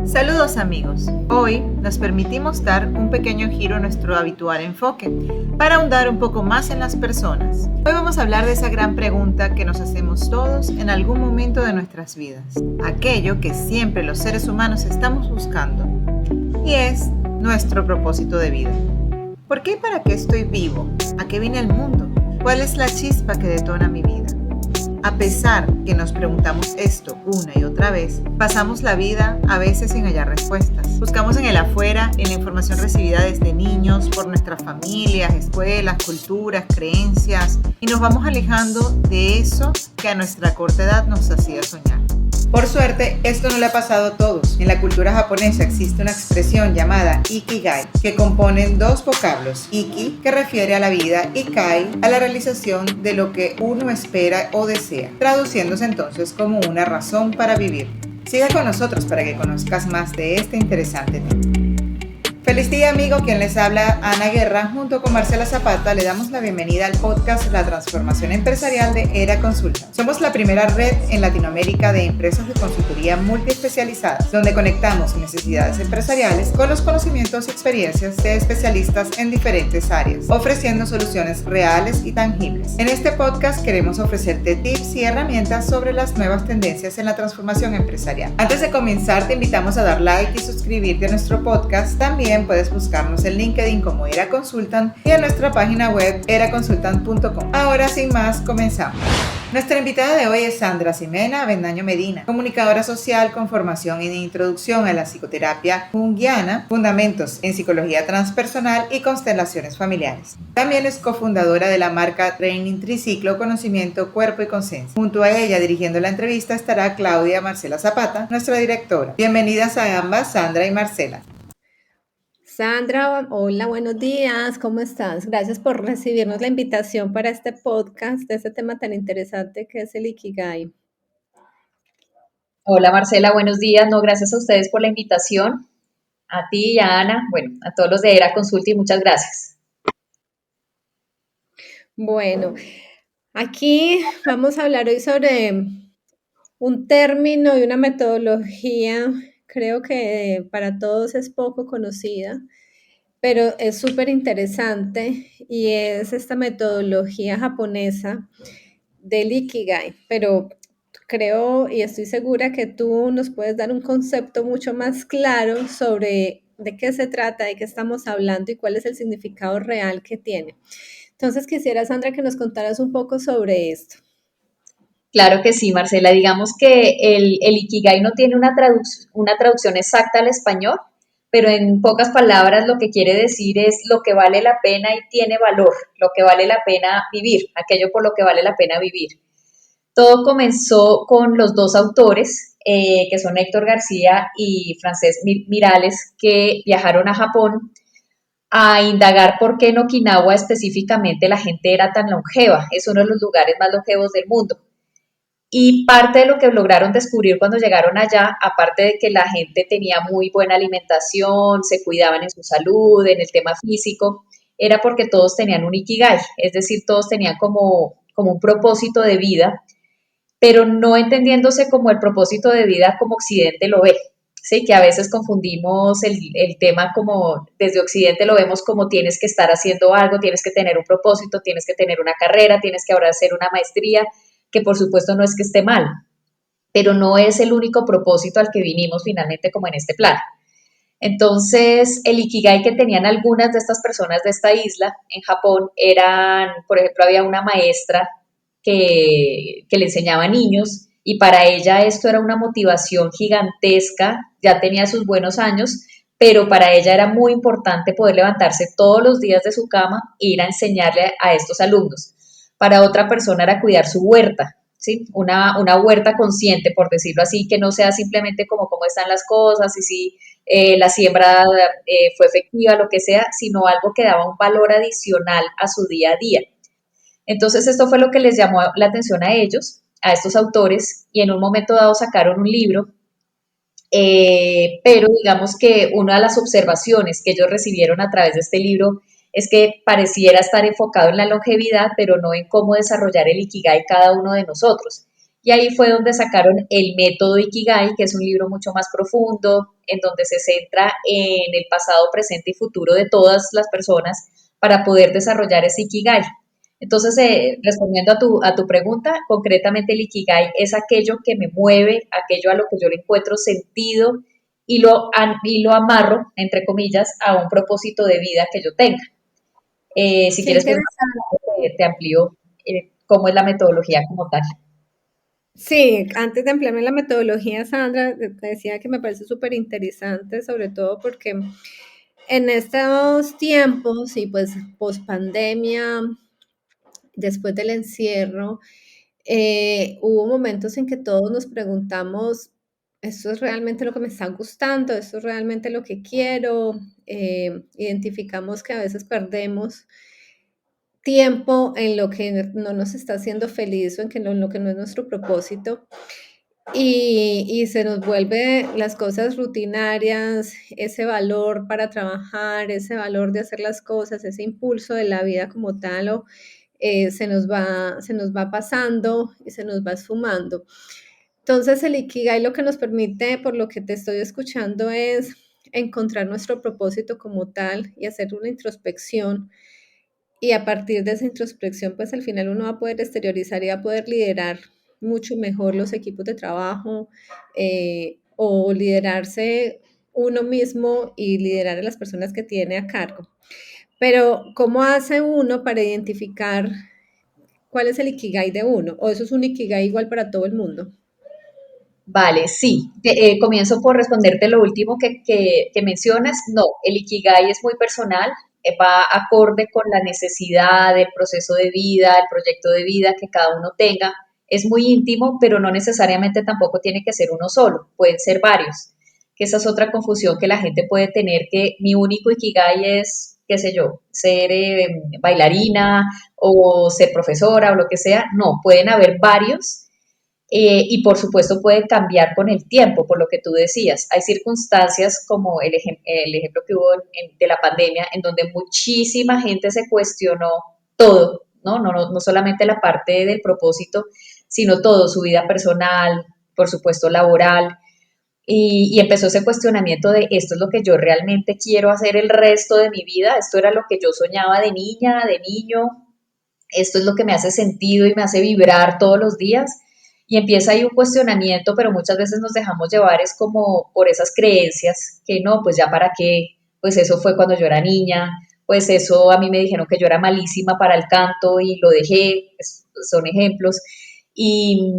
Saludos amigos, hoy nos permitimos dar un pequeño giro a nuestro habitual enfoque para ahondar un poco más en las personas. Hoy vamos a hablar de esa gran pregunta que nos hacemos todos en algún momento de nuestras vidas, aquello que siempre los seres humanos estamos buscando, y es nuestro propósito de vida. ¿Por qué y para qué estoy vivo? ¿A qué viene el mundo? ¿Cuál es la chispa que detona mi vida? A pesar que nos preguntamos esto una y otra vez, pasamos la vida a veces sin hallar respuestas. Buscamos en el afuera, en la información recibida desde niños, por nuestras familias, escuelas, culturas, creencias, y nos vamos alejando de eso que a nuestra corta edad nos hacía soñar. Por suerte, esto no le ha pasado a todos. En la cultura japonesa existe una expresión llamada Ikigai, que componen dos vocablos, Iki, que refiere a la vida, y Kai, a la realización de lo que uno espera o desea, traduciéndose entonces como una razón para vivir. Siga con nosotros para que conozcas más de este interesante tema. Feliz día amigo, quien les habla Ana Guerra, junto con Marcela Zapata le damos la bienvenida al podcast La Transformación Empresarial de Era Consultant. Somos la primera red en Latinoamérica de empresas de consultoría multiespecializadas, donde conectamos necesidades empresariales con los conocimientos y experiencias de especialistas en diferentes áreas, ofreciendo soluciones reales y tangibles. En este podcast queremos ofrecerte tips y herramientas sobre las nuevas tendencias en la transformación empresarial. Antes de comenzar, te invitamos a dar like y suscribirte a nuestro podcast. También puedes buscarnos en LinkedIn como Era Consultant y en nuestra página web eraconsultant.com. Ahora sin más, comenzamos. Nuestra invitada de hoy es Sandra Ximena Avendaño Medina, comunicadora social con formación en introducción a la psicoterapia junguiana, fundamentos en psicología transpersonal y constelaciones familiares. También es cofundadora de la marca Training Triciclo Conocimiento, Cuerpo y Conciencia. Junto a ella, dirigiendo la entrevista, estará Claudia Marcela Zapata, nuestra directora. Bienvenidas a ambas, Sandra y Marcela. Sandra, hola, buenos días, ¿cómo estás? Gracias por recibirnos la invitación para este podcast de este tema tan interesante que es el Ikigai. Hola Marcela, buenos días. No, gracias a ustedes por la invitación, a ti y a Ana, bueno, a todos los de Era Consulta y muchas gracias. Bueno, aquí vamos a hablar hoy sobre un término y una metodología, creo que para todos es poco conocida, pero es súper interesante y es esta metodología japonesa del Ikigai, pero creo y estoy segura que tú nos puedes dar un concepto mucho más claro sobre de qué se trata, de qué estamos hablando y cuál es el significado real que tiene. Entonces quisiera, Sandra, que nos contaras un poco sobre esto. Claro que sí, Marcela. Digamos que el Ikigai no tiene una traducción exacta al español, pero en pocas palabras lo que quiere decir es lo que vale la pena y tiene valor, lo que vale la pena vivir, aquello por lo que vale la pena vivir. Todo comenzó con los dos autores, que son Héctor García y Francesc Miralles, que viajaron a Japón a indagar por qué en Okinawa específicamente la gente era tan longeva. Es uno de los lugares más longevos del mundo. Y parte de lo que lograron descubrir cuando llegaron allá, aparte de que la gente tenía muy buena alimentación, se cuidaban en su salud, en el tema físico, era porque todos tenían un ikigai, es decir, todos tenían como un propósito de vida, pero no entendiéndose como el propósito de vida como Occidente lo ve. Sí, que a veces confundimos el tema como desde Occidente lo vemos como tienes que estar haciendo algo, tienes que tener un propósito, tienes que tener una carrera, tienes que ahora hacer una maestría, que por supuesto no es que esté mal, pero no es el único propósito al que vinimos finalmente como en este plan. Entonces, el Ikigai que tenían algunas de estas personas de esta isla en Japón eran, por ejemplo, había una maestra que le enseñaba a niños y para ella esto era una motivación gigantesca, ya tenía sus buenos años, pero para ella era muy importante poder levantarse todos los días de su cama e ir a enseñarle a estos alumnos. Para otra persona era cuidar su huerta, ¿sí? Una huerta consciente, por decirlo así, que no sea simplemente como cómo están las cosas y si la siembra fue efectiva, lo que sea, sino algo que daba un valor adicional a su día a día. Entonces esto fue lo que les llamó la atención a ellos, a estos autores, y en un momento dado sacaron un libro, pero digamos que una de las observaciones que ellos recibieron a través de este libro es que pareciera estar enfocado en la longevidad, pero no en cómo desarrollar el Ikigai cada uno de nosotros. Y ahí fue donde sacaron el método Ikigai, que es un libro mucho más profundo, en donde se centra en el pasado, presente y futuro de todas las personas para poder desarrollar ese Ikigai. Entonces, respondiendo a tu pregunta, concretamente el Ikigai es aquello que me mueve, aquello a lo que yo le encuentro sentido y lo amarro, entre comillas, a un propósito de vida que yo tenga. Si Qué quieres, pues interesante. te amplío cómo es la metodología como tal. Sí, antes de ampliarme la metodología, Sandra, te decía que me parece súper interesante, sobre todo porque en estos tiempos y pues post pandemia, después del encierro, hubo momentos en que todos nos preguntamos, ¿esto es realmente lo que me está gustando? ¿Esto es realmente lo que quiero? Identificamos que a veces perdemos tiempo en lo que no nos está haciendo feliz o en lo que no es nuestro propósito. Y se nos vuelve las cosas rutinarias, ese valor para trabajar, ese valor de hacer las cosas, ese impulso de la vida como tal, se nos va pasando y se nos va esfumando. Entonces, el Ikigai lo que nos permite, por lo que te estoy escuchando, es encontrar nuestro propósito como tal y hacer una introspección. Y a partir de esa introspección, pues al final uno va a poder exteriorizar y va a poder liderar mucho mejor los equipos de trabajo, o liderarse uno mismo y liderar a las personas que tiene a cargo. Pero, ¿cómo hace uno para identificar cuál es el Ikigai de uno? ¿O eso es un Ikigai igual para todo el mundo? Vale, sí. Comienzo por responderte lo último que mencionas. No, el Ikigai es muy personal, va acorde con la necesidad, el proceso de vida, el proyecto de vida que cada uno tenga. Es muy íntimo, pero no necesariamente tampoco tiene que ser uno solo, pueden ser varios. Que esa es otra confusión que la gente puede tener, que mi único Ikigai es, qué sé yo, ser bailarina o ser profesora o lo que sea. No, pueden haber varios y por supuesto puede cambiar con el tiempo, por lo que tú decías. Hay circunstancias como el ejemplo que hubo de la pandemia, en donde muchísima gente se cuestionó todo, ¿no? No solamente la parte del propósito, sino todo, su vida personal, por supuesto laboral, y empezó ese cuestionamiento de esto es lo que yo realmente quiero hacer el resto de mi vida, esto era lo que yo soñaba de niña, de niño, esto es lo que me hace sentido y me hace vibrar todos los días. Y empieza ahí un cuestionamiento, pero muchas veces nos dejamos llevar es como por esas creencias, que no, pues ya para qué, pues eso fue cuando yo era niña, pues eso a mí me dijeron que yo era malísima para el canto y lo dejé, son ejemplos. Y,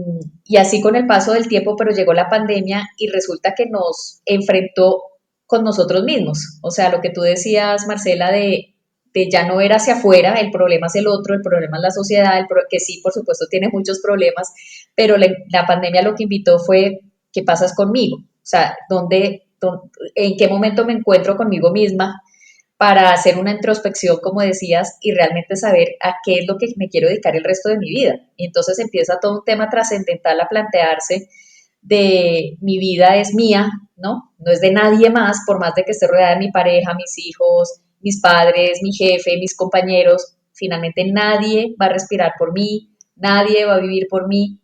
y así con el paso del tiempo, pero llegó la pandemia y resulta que nos enfrentó con nosotros mismos. O sea, lo que tú decías, Marcela, de ya no ver hacia afuera, el problema es el otro, el problema es la sociedad, que sí, por supuesto, tiene muchos problemas, pero la pandemia lo que invitó fue, ¿qué pasas conmigo? O sea, ¿en qué momento me encuentro conmigo misma para hacer una introspección, como decías, y realmente saber a qué es lo que me quiero dedicar el resto de mi vida? Y entonces empieza todo un tema trascendental a plantearse de mi vida es mía, ¿no? No es de nadie más, por más de que esté rodeada de mi pareja, mis hijos, mis padres, mi jefe, mis compañeros, finalmente nadie va a respirar por mí, nadie va a vivir por mí.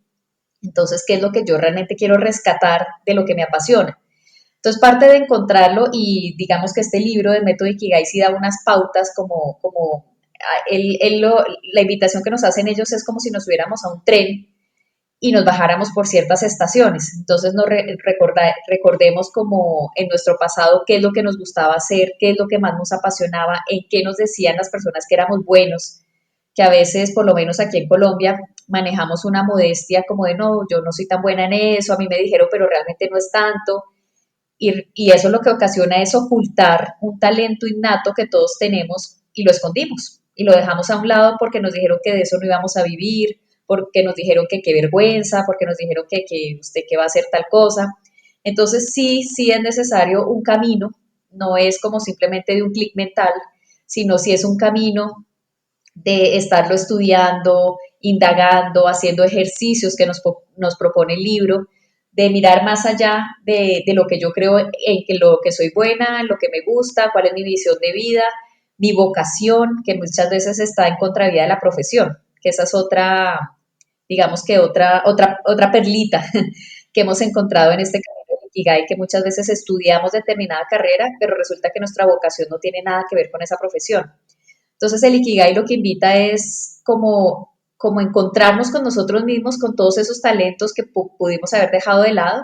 Entonces, ¿qué es lo que yo realmente quiero rescatar de lo que me apasiona? Entonces, parte de encontrarlo y digamos que este libro del método Ikigai sí da unas pautas como la invitación que nos hacen ellos es como si nos subiéramos a un tren y nos bajáramos por ciertas estaciones. Entonces recordemos como en nuestro pasado qué es lo que nos gustaba hacer, qué es lo que más nos apasionaba, en qué nos decían las personas que éramos buenos, que a veces, por lo menos aquí en Colombia, manejamos una modestia como de no, yo no soy tan buena en eso, a mí me dijeron, pero realmente no es tanto. Y eso lo que ocasiona es ocultar un talento innato que todos tenemos y lo escondimos y lo dejamos a un lado porque nos dijeron que de eso no íbamos a vivir, porque nos dijeron que qué vergüenza, porque nos dijeron que usted qué va a hacer tal cosa. Entonces sí es necesario un camino, no es como simplemente de un clic mental, sino sí es un camino de estarlo estudiando, indagando, haciendo ejercicios que nos propone el libro, de mirar más allá de lo que yo creo en que lo que soy buena, en lo que me gusta, cuál es mi visión de vida, mi vocación, que muchas veces está en contravía de la profesión, que esa es otra, digamos que otra otra perlita que hemos encontrado en este camino del Ikigai, que muchas veces estudiamos determinada carrera, pero resulta que nuestra vocación no tiene nada que ver con esa profesión. Entonces el Ikigai lo que invita es como encontrarnos con nosotros mismos, con todos esos talentos que pudimos haber dejado de lado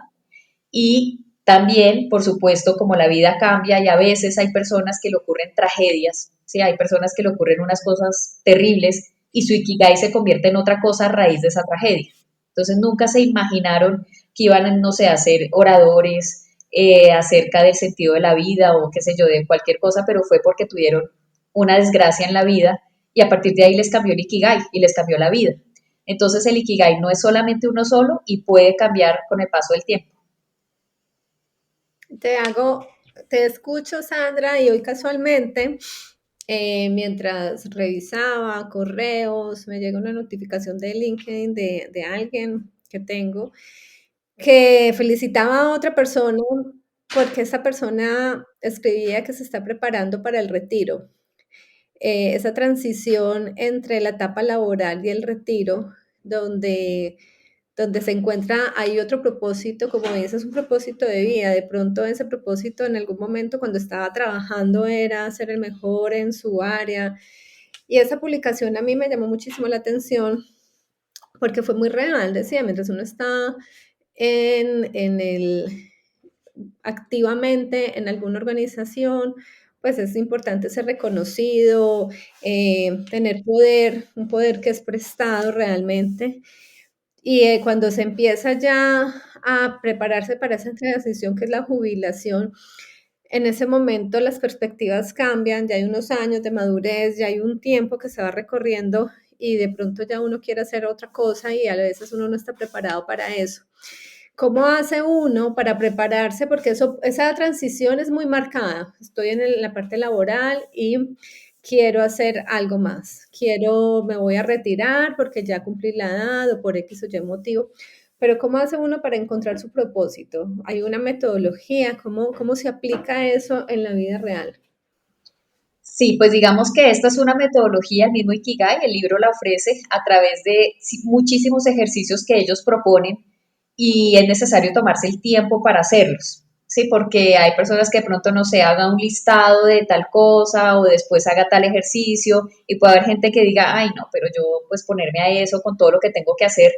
y también, por supuesto, como la vida cambia y a veces hay personas que le ocurren tragedias, ¿sí? Hay personas que le ocurren unas cosas terribles y su Ikigai se convierte en otra cosa a raíz de esa tragedia. Entonces nunca se imaginaron que iban, no sé, a ser oradores acerca del sentido de la vida o qué sé yo, de cualquier cosa, pero fue porque tuvieron una desgracia en la vida y a partir de ahí les cambió el Ikigai y les cambió la vida. Entonces el Ikigai no es solamente uno solo y puede cambiar con el paso del tiempo. Te hago, te escucho, Sandra, y hoy casualmente, mientras revisaba correos, me llega una notificación de LinkedIn de alguien que tengo que felicitaba a otra persona porque esa persona escribía que se está preparando para el retiro. Esa transición entre la etapa laboral y el retiro, donde se encuentra, hay otro propósito, como dices, es un propósito de vida. De pronto ese propósito en algún momento cuando estaba trabajando era ser el mejor en su área. Y esa publicación a mí me llamó muchísimo la atención porque fue muy real. Decía, mientras uno está en el, activamente en alguna organización, pues es importante ser reconocido, tener poder, un poder que es prestado realmente. Y cuando se empieza ya a prepararse para esa transición que es la jubilación, en ese momento las perspectivas cambian, ya hay unos años de madurez, ya hay un tiempo que se va recorriendo y de pronto ya uno quiere hacer otra cosa y a veces uno no está preparado para eso. ¿Cómo hace uno para prepararse? Porque esa transición es muy marcada. Estoy en la parte laboral y quiero hacer algo más. Me voy a retirar porque ya cumplí la edad o por X o Y motivo. Pero ¿cómo hace uno para encontrar su propósito? ¿Hay una metodología? ¿Cómo se aplica eso en la vida real? Sí, pues digamos que esta es una metodología, el mismo Ikigai, el libro la ofrece a través de muchísimos ejercicios que ellos proponen y es necesario tomarse el tiempo para hacerlos, ¿sí? Porque hay personas que de pronto no se haga un listado de tal cosa o después haga tal ejercicio y puede haber gente que diga, ay no, pero yo pues ponerme a eso con todo lo que tengo que hacer.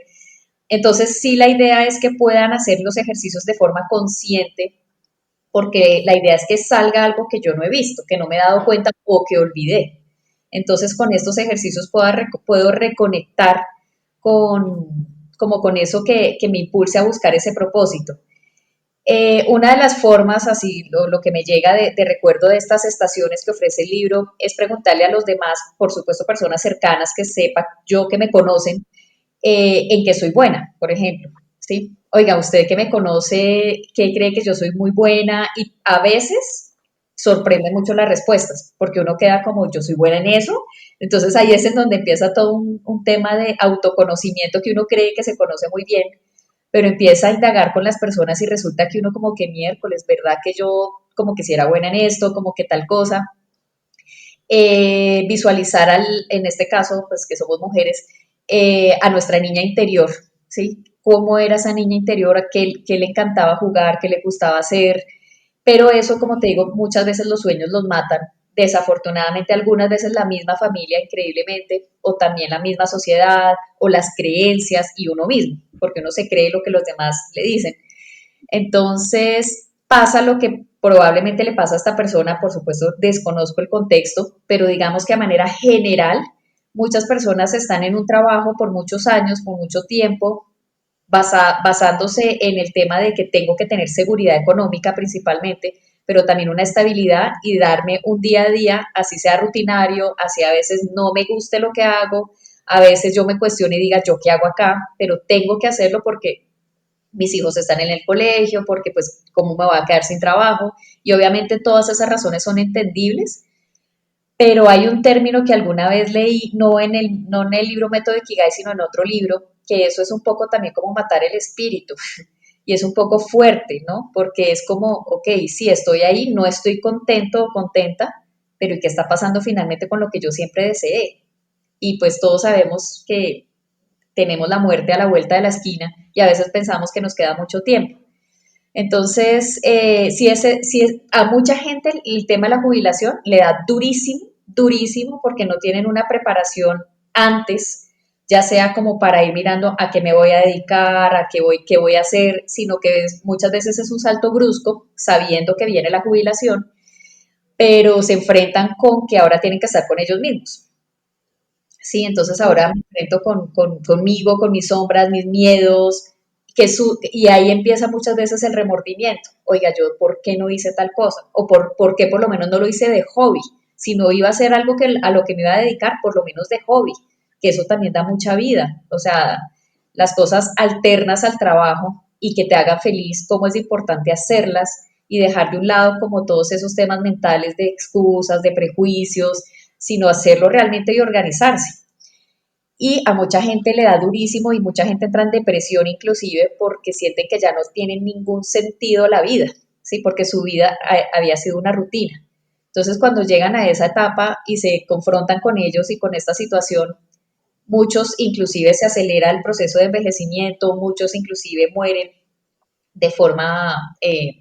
Entonces sí la idea es que puedan hacer los ejercicios de forma consciente porque la idea es que salga algo que yo no he visto, que no me he dado cuenta o que olvidé. Entonces, con estos ejercicios puedo reconectar con, como con eso que me impulse a buscar ese propósito. Una de las formas, así lo que me llega de recuerdo de estas estaciones que ofrece el libro, es preguntarle a los demás, por supuesto personas cercanas que sepan, yo que me conocen, en qué soy buena, por ejemplo, ¿sí? Oiga, usted que me conoce, ¿qué cree que yo soy muy buena? Y a veces sorprende mucho las respuestas, porque uno queda como, yo soy buena en eso. Entonces ahí es en donde empieza todo un tema de autoconocimiento que uno cree que se conoce muy bien, pero empieza a indagar con las personas y resulta que uno como que miércoles, ¿verdad? Que yo como que si era buena en esto, como que tal cosa. Visualizar en este caso, pues que somos mujeres, a nuestra niña interior, ¿sí? Cómo era esa niña interior, qué le encantaba jugar, qué le gustaba hacer, pero eso, como te digo, muchas veces los sueños los matan. Desafortunadamente, algunas veces la misma familia, increíblemente, o también la misma sociedad, o las creencias y uno mismo, porque uno se cree lo que los demás le dicen. Entonces, pasa lo que probablemente le pasa a esta persona, por supuesto, desconozco el contexto, pero digamos que a manera general, muchas personas están en un trabajo por muchos años, por mucho tiempo, basándose en el tema de que tengo que tener seguridad económica principalmente, pero también una estabilidad y darme un día a día, así sea rutinario, así a veces no me guste lo que hago, a veces yo me cuestiono y diga, ¿yo qué hago acá? Pero tengo que hacerlo porque mis hijos están en el colegio, porque pues cómo me voy a quedar sin trabajo. Y obviamente todas esas razones son entendibles, pero hay un término que alguna vez leí, no en el libro Método Ikigai, sino en otro libro, que eso es un poco también como matar el espíritu. Y es un poco fuerte, ¿no? Porque es como, ok, sí, estoy ahí, no estoy contento o contenta, pero ¿y qué está pasando finalmente con lo que yo siempre deseé? Y pues todos sabemos que tenemos la muerte a la vuelta de la esquina y a veces pensamos que nos queda mucho tiempo. Entonces, a mucha gente el tema de la jubilación le da durísimo, durísimo, porque no tienen una preparación antes, ya sea como para ir mirando a qué me voy a dedicar, qué voy a hacer, sino que muchas veces es un salto brusco, sabiendo que viene la jubilación, pero se enfrentan con que ahora tienen que estar con ellos mismos. Sí, entonces ahora me enfrento conmigo, con mis sombras, mis miedos, y ahí empieza muchas veces el remordimiento. Oiga, yo, ¿por qué no hice tal cosa? O por qué por lo menos no lo hice de hobby. Si no iba a hacer algo a lo que me iba a dedicar, por lo menos de hobby, que eso también da mucha vida. O sea, las cosas alternas al trabajo y que te hagan feliz, cómo es importante hacerlas y dejar de un lado como todos esos temas mentales de excusas, de prejuicios, sino hacerlo realmente y organizarse. Y a mucha gente le da durísimo y mucha gente entra en depresión inclusive porque sienten que ya no tiene ningún sentido la vida, ¿sí? Porque su vida había sido una rutina. Entonces cuando llegan a esa etapa y se confrontan con ellos y con esta situación, muchos inclusive se acelera el proceso de envejecimiento, muchos inclusive mueren de forma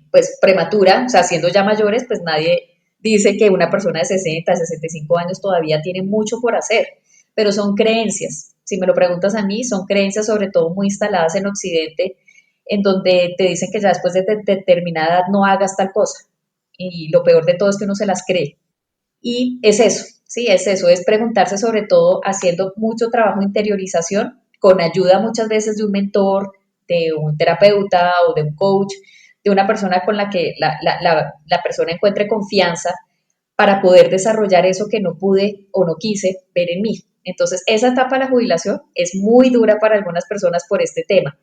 pues prematura, o sea, siendo ya mayores, pues nadie dice que una persona de 60, 65 años todavía tiene mucho por hacer, pero son creencias. Si me lo preguntas a mí, son creencias sobre todo muy instaladas en Occidente, en donde te dicen que ya después de determinada edad no hagas tal cosa. Y lo peor de todo es que uno se las cree. Y es eso, sí, es eso, es preguntarse sobre todo haciendo mucho trabajo de interiorización, con ayuda muchas veces de un mentor, de un terapeuta o de un coach, de una persona con la que la persona encuentre confianza para poder desarrollar eso que no pude o no quise ver en mí. Entonces, esa etapa de la jubilación es muy dura para algunas personas por este tema.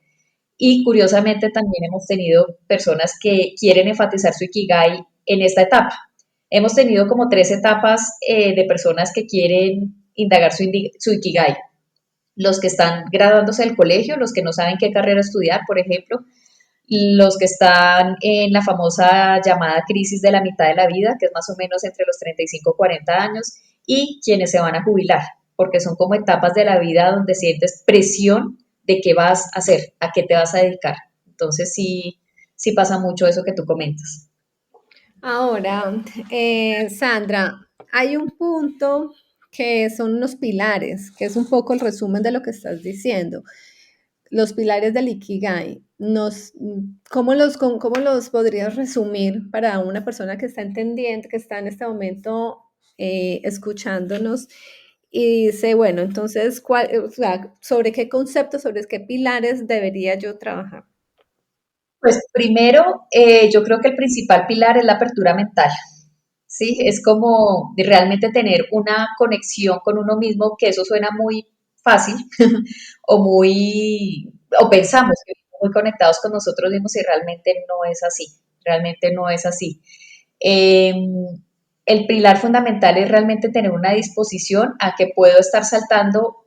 Y curiosamente también hemos tenido personas que quieren enfatizar su Ikigai en esta etapa. Hemos tenido como 3 etapas de personas que quieren indagar su Ikigai. Los que están graduándose del colegio, los que no saben qué carrera estudiar, por ejemplo, los que están en la famosa llamada crisis de la mitad de la vida, que es más o menos entre los 35 y 40 años, y quienes se van a jubilar, porque son como etapas de la vida donde sientes presión de qué vas a hacer, a qué te vas a dedicar. Entonces sí, sí pasa mucho eso que tú comentas. Ahora, Sandra, hay un punto que son los pilares, que es un poco el resumen de lo que estás diciendo. Los pilares del Ikigai. ¿Cómo los podrías resumir para una persona que está entendiendo, que está en este momento escuchándonos y dice, bueno, entonces, o sea, ¿sobre qué conceptos, sobre qué pilares debería yo trabajar? Pues primero, yo creo que el principal pilar es la apertura mental. Sí, es como de realmente tener una conexión con uno mismo, que eso suena muy fácil o pensamos que estamos muy conectados con nosotros mismos y realmente no es así. Eh, el pilar fundamental es realmente tener una disposición a que puedo estar saltando,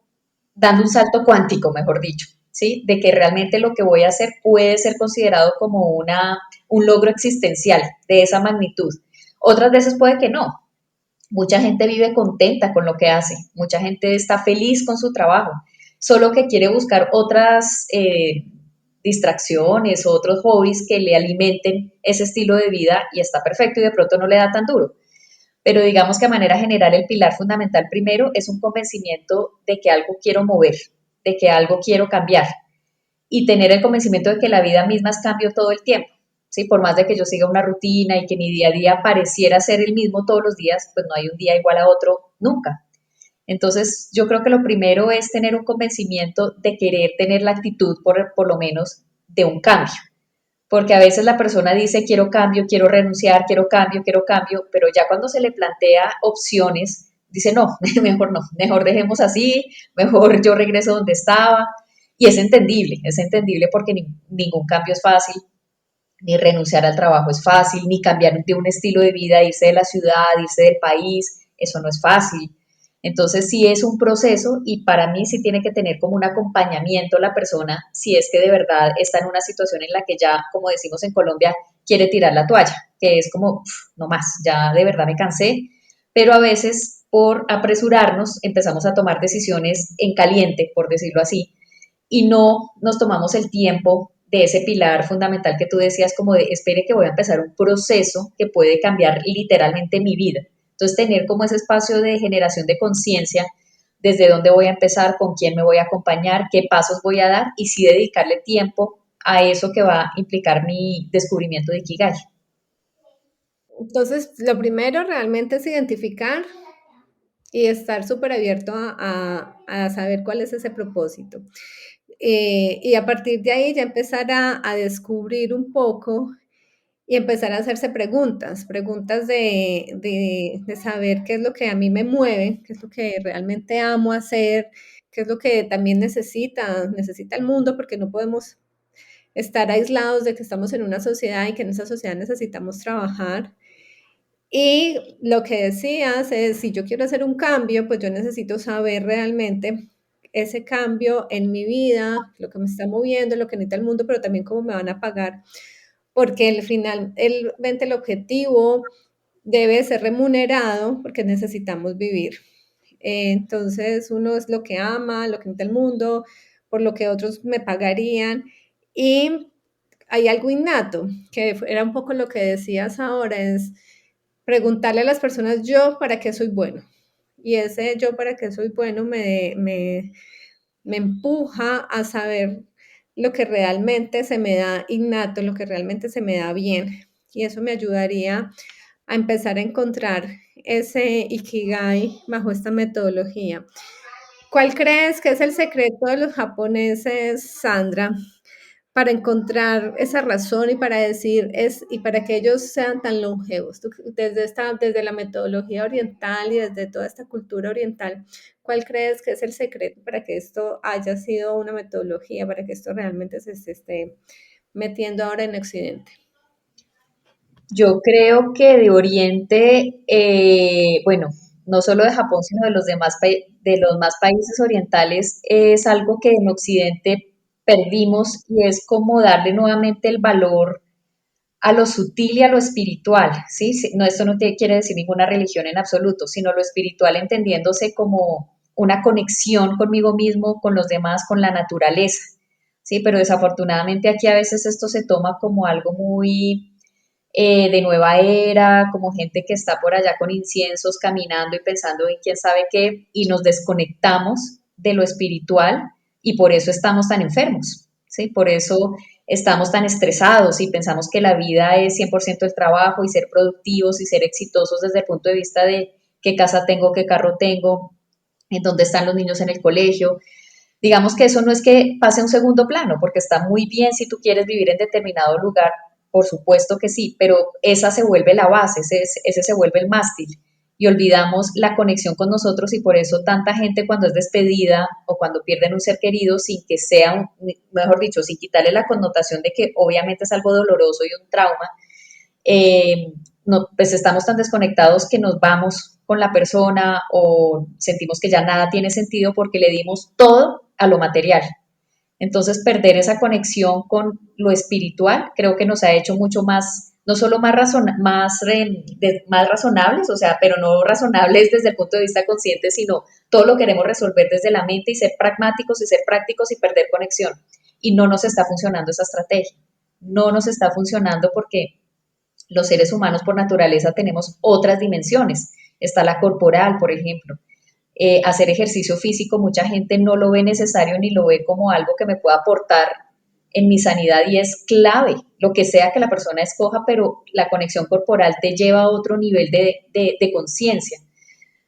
dando un salto cuántico, mejor dicho, ¿sí? De que realmente lo que voy a hacer puede ser considerado como un logro existencial de esa magnitud. Otras veces puede que no. Mucha gente vive contenta con lo que hace, mucha gente está feliz con su trabajo, solo que quiere buscar otras distracciones o otros hobbies que le alimenten ese estilo de vida y está perfecto y de pronto no le da tan duro. Pero digamos que a manera general el pilar fundamental primero es un convencimiento de que algo quiero mover, de que algo quiero cambiar y tener el convencimiento de que la vida misma es cambio todo el tiempo. ¿Sí? Por más de que yo siga una rutina y que mi día a día pareciera ser el mismo todos los días, pues no hay un día igual a otro nunca. Entonces, yo creo que lo primero es tener un convencimiento de querer tener la actitud, por lo menos, de un cambio. Porque a veces la persona dice, quiero cambio, quiero renunciar, quiero cambio, pero ya cuando se le plantea opciones, dice, no, mejor no, mejor dejemos así, mejor yo regreso donde estaba. Y es entendible porque ningún cambio es fácil, ni renunciar al trabajo es fácil, ni cambiar de un estilo de vida, irse de la ciudad, irse del país, eso no es fácil. Entonces sí es un proceso y para mí sí tiene que tener como un acompañamiento la persona si es que de verdad está en una situación en la que ya, como decimos en Colombia, quiere tirar la toalla, que es como, no más, ya de verdad me cansé, pero a veces por apresurarnos empezamos a tomar decisiones en caliente, por decirlo así, y no nos tomamos el tiempo de ese pilar fundamental que tú decías, como de espere que voy a empezar un proceso que puede cambiar literalmente mi vida. Entonces, tener como ese espacio de generación de conciencia, desde dónde voy a empezar, con quién me voy a acompañar, qué pasos voy a dar y sí dedicarle tiempo a eso que va a implicar mi descubrimiento de Ikigai. Entonces, lo primero realmente es identificar y estar súper abierto a saber cuál es ese propósito. Y a partir de ahí ya empezar a descubrir un poco y empezar a hacerse preguntas de saber qué es lo que a mí me mueve, qué es lo que realmente amo hacer, qué es lo que también necesita el mundo, porque no podemos estar aislados de que estamos en una sociedad y que en esa sociedad necesitamos trabajar. Y lo que decías es, si yo quiero hacer un cambio, pues yo necesito saber realmente ese cambio en mi vida, lo que me está moviendo, lo que necesita el mundo, pero también cómo me van a pagar, porque al final, el objetivo debe ser remunerado porque necesitamos vivir. Entonces, uno es lo que ama, lo que necesita el mundo, por lo que otros me pagarían. Y hay algo innato, que era un poco lo que decías ahora, es preguntarle a las personas, yo para qué soy bueno. Y ese yo para qué soy bueno me empuja a saber lo que realmente se me da innato, lo que realmente se me da bien. Y eso me ayudaría a empezar a encontrar ese Ikigai bajo esta metodología. ¿Cuál crees que es el secreto de los japoneses, Sandra, para encontrar esa razón y para decir y para que ellos sean tan longevos? Tú, desde la metodología oriental y desde toda esta cultura oriental, ¿cuál crees que es el secreto para que esto haya sido una metodología, para que esto realmente se esté metiendo ahora en Occidente? Yo creo que de Oriente, bueno, no solo de Japón, sino de los demás, de los más países orientales, es algo que en Occidente perdimos y es como darle nuevamente el valor a lo sutil y a lo espiritual, ¿sí? No, esto no quiere decir ninguna religión en absoluto, sino lo espiritual entendiéndose como una conexión conmigo mismo, con los demás, con la naturaleza, ¿sí? Pero desafortunadamente aquí a veces esto se toma como algo muy de nueva era, como gente que está por allá con inciensos caminando y pensando en quién sabe qué, y nos desconectamos de lo espiritual y por eso estamos tan enfermos, ¿sí? Por eso estamos tan estresados y pensamos que la vida es 100% el trabajo y ser productivos y ser exitosos desde el punto de vista de qué casa tengo, qué carro tengo, en dónde están los niños en el colegio. Digamos que eso no es que pase a un segundo plano, porque está muy bien si tú quieres vivir en determinado lugar, por supuesto que sí, pero esa se vuelve la base, ese se vuelve el mástil y olvidamos la conexión con nosotros y por eso tanta gente cuando es despedida o cuando pierden un ser querido sin que sea, mejor dicho, sin quitarle la connotación de que obviamente es algo doloroso y un trauma, no, pues estamos tan desconectados que nos vamos con la persona o sentimos que ya nada tiene sentido porque le dimos todo a lo material. Entonces, perder esa conexión con lo espiritual creo que nos ha hecho mucho más, no solo más razonables, o sea, pero no razonables desde el punto de vista consciente, sino todo lo queremos resolver desde la mente y ser pragmáticos y ser prácticos y perder conexión. Y no nos está funcionando esa estrategia. No nos está funcionando porque los seres humanos por naturaleza tenemos otras dimensiones. Está la corporal, por ejemplo. Hacer ejercicio físico, mucha gente no lo ve necesario ni lo ve como algo que me pueda aportar en mi sanidad y es clave, lo que sea que la persona escoja, pero la conexión corporal te lleva a otro nivel de conciencia.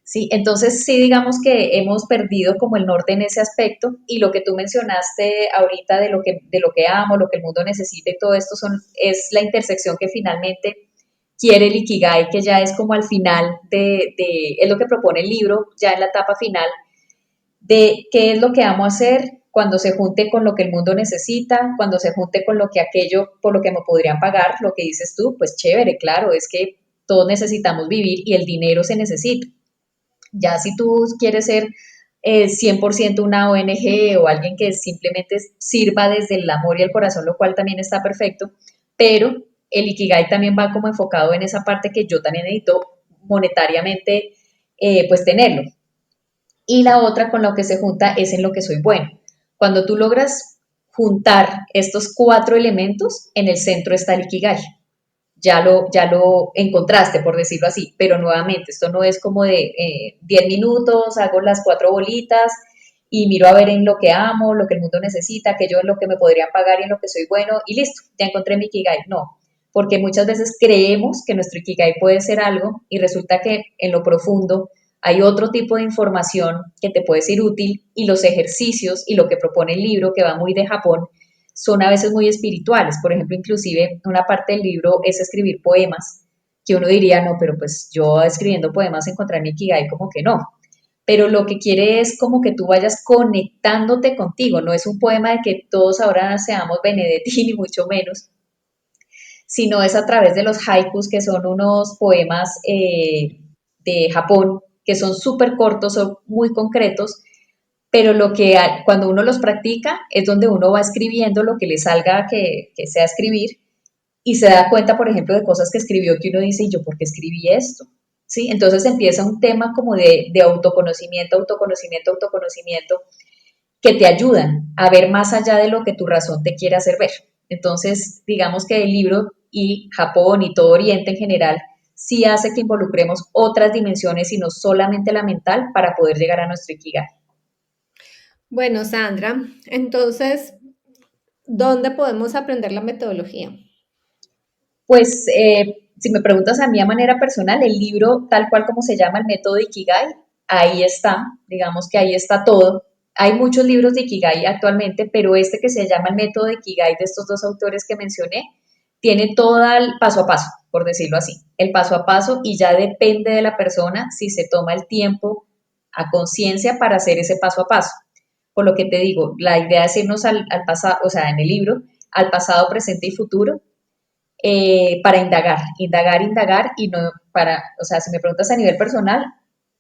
Sí, entonces sí digamos que hemos perdido como el norte en ese aspecto y lo que tú mencionaste ahorita de lo que amo, lo que el mundo necesita y todo esto es la intersección que finalmente quiere el Ikigai, que ya es como al final es lo que propone el libro, ya en la etapa final, de qué es lo que amo hacer cuando se junte con lo que el mundo necesita, cuando se junte con lo que aquello por lo que me podrían pagar, lo que dices tú, pues chévere, claro, es que todos necesitamos vivir y el dinero se necesita. Ya si tú quieres ser 100% una ONG o alguien que simplemente sirva desde el amor y el corazón, lo cual también está perfecto, pero el Ikigai también va como enfocado en esa parte que yo también necesito monetariamente pues tenerlo. Y la otra con lo que se junta es en lo que soy bueno. Cuando tú logras juntar estos 4 elementos, en el centro está el Ikigai. Ya lo encontraste, por decirlo así, pero nuevamente, esto no es como de 10 minutos, hago las 4 bolitas y miro a ver en lo que amo, lo que el mundo necesita, aquello en lo que me podrían pagar y en lo que soy bueno, y listo, ya encontré mi Ikigai. No, porque muchas veces creemos que nuestro Ikigai puede ser algo y resulta que en lo profundo hay otro tipo de información que te puede ser útil y los ejercicios y lo que propone el libro, que va muy de Japón, son a veces muy espirituales. Por ejemplo, inclusive una parte del libro es escribir poemas, que uno diría, no, pero pues yo escribiendo poemas encontrar mi Ikigai, como que no. Pero lo que quiere es como que tú vayas conectándote contigo, no es un poema de que todos ahora seamos Benedetti, ni mucho menos, sino es a través de los haikus, que son unos poemas de Japón, que son súper cortos, son muy concretos, pero cuando uno los practica es donde uno va escribiendo lo que le salga que sea escribir y se da cuenta, por ejemplo, de cosas que escribió que uno dice, ¿y yo por qué escribí esto? ¿Sí? Entonces empieza un tema como de autoconocimiento, autoconocimiento, autoconocimiento, que te ayudan a ver más allá de lo que tu razón te quiere hacer ver. Entonces, digamos que el libro y Japón y todo Oriente en general sí hace que involucremos otras dimensiones y no solamente la mental para poder llegar a nuestro Ikigai. Bueno, Sandra, entonces, ¿dónde podemos aprender la metodología? Pues si me preguntas a mí a manera personal, el libro tal cual como se llama, el método Ikigai, ahí está, digamos que ahí está todo. Hay muchos libros de Ikigai actualmente, pero este que se llama el método Ikigai de estos 2 autores que mencioné, tiene todo el paso a paso, por decirlo así, el paso a paso y ya depende de la persona si se toma el tiempo a conciencia para hacer ese paso a paso. Por lo que te digo, la idea es irnos al pasado, o sea, en el libro, al pasado, presente y futuro, para indagar y no para, o sea, si me preguntas a nivel personal,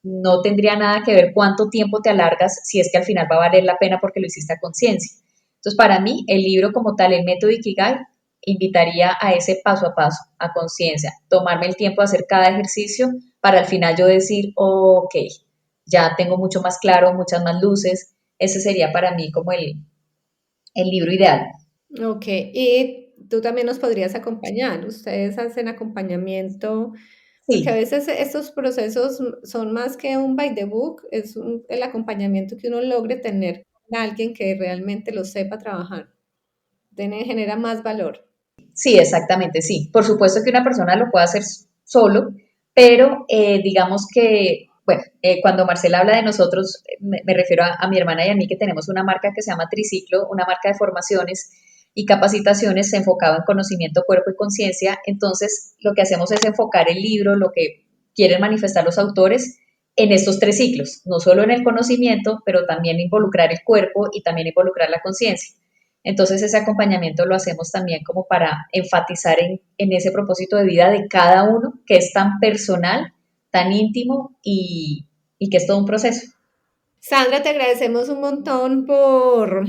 no tendría nada que ver cuánto tiempo te alargas si es que al final va a valer la pena porque lo hiciste a conciencia. Entonces, para mí, el libro como tal, el método Ikigai, invitaría a ese paso a paso, a conciencia, tomarme el tiempo de hacer cada ejercicio para al final yo decir, ok, ya tengo mucho más claro, muchas más luces. Ese sería para mí como el libro ideal. Ok, y tú también nos podrías acompañar. Ustedes hacen acompañamiento, porque a Sí, veces estos procesos son más que un by the book, es el acompañamiento que uno logre tener con alguien que realmente lo sepa trabajar. Genera más valor. sí, exactamente, sí. Por supuesto que una persona lo puede hacer solo, pero digamos que, bueno, cuando Marcela habla de nosotros, me refiero a mi hermana y a mí, que tenemos una marca que se llama Triciclo, una marca de formaciones y capacitaciones enfocado en conocimiento, cuerpo y conciencia. Entonces, lo que hacemos es enfocar el libro, lo que quieren manifestar los autores, en estos 3 ciclos, no solo en el conocimiento, pero también involucrar el cuerpo y también involucrar la conciencia. Entonces ese acompañamiento lo hacemos también como para enfatizar en ese propósito de vida de cada uno, que es tan personal, tan íntimo y que es todo un proceso. Sandra, te agradecemos un montón por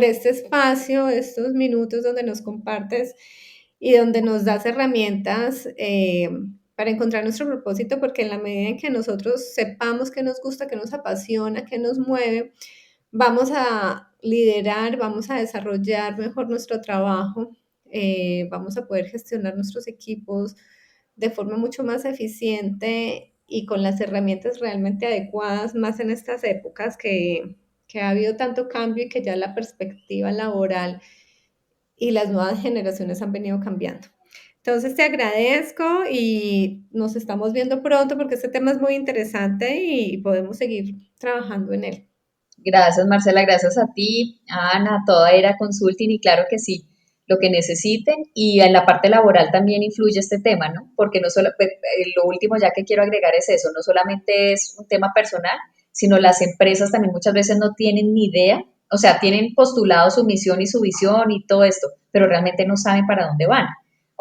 este espacio, estos minutos donde nos compartes y donde nos das herramientas para encontrar nuestro propósito, porque en la medida en que nosotros sepamos qué nos gusta, qué nos apasiona, qué nos mueve, vamos a liderar, vamos a desarrollar mejor nuestro trabajo, vamos a poder gestionar nuestros equipos de forma mucho más eficiente y con las herramientas realmente adecuadas, más en estas épocas que ha habido tanto cambio y que ya la perspectiva laboral y las nuevas generaciones han venido cambiando. Entonces te agradezco y nos estamos viendo pronto porque este tema es muy interesante y podemos seguir trabajando en él. Gracias, Marcela, gracias a ti, a Ana, a toda Era Consulting, y claro que sí, lo que necesiten. Y en la parte laboral también influye este tema, ¿no? Porque no solo, pues, lo último ya que quiero agregar es eso, no solamente es un tema personal, sino las empresas también muchas veces no tienen ni idea, o sea, tienen postulado su misión y su visión y todo esto, pero realmente no saben para dónde van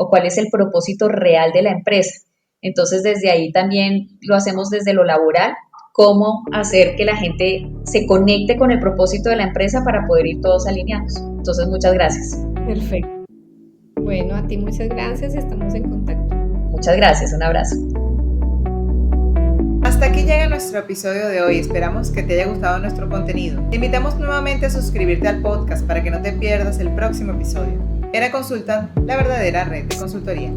o cuál es el propósito real de la empresa. Entonces, desde ahí también lo hacemos desde lo laboral, cómo hacer que la gente se conecte con el propósito de la empresa para poder ir todos alineados. Entonces, muchas gracias. Perfecto. Bueno, a ti muchas gracias, estamos en contacto. Muchas gracias, un abrazo. Hasta aquí llega nuestro episodio de hoy. Esperamos que te haya gustado nuestro contenido. Te invitamos nuevamente a suscribirte al podcast para que no te pierdas el próximo episodio. Era Consulta, la verdadera red de consultoría.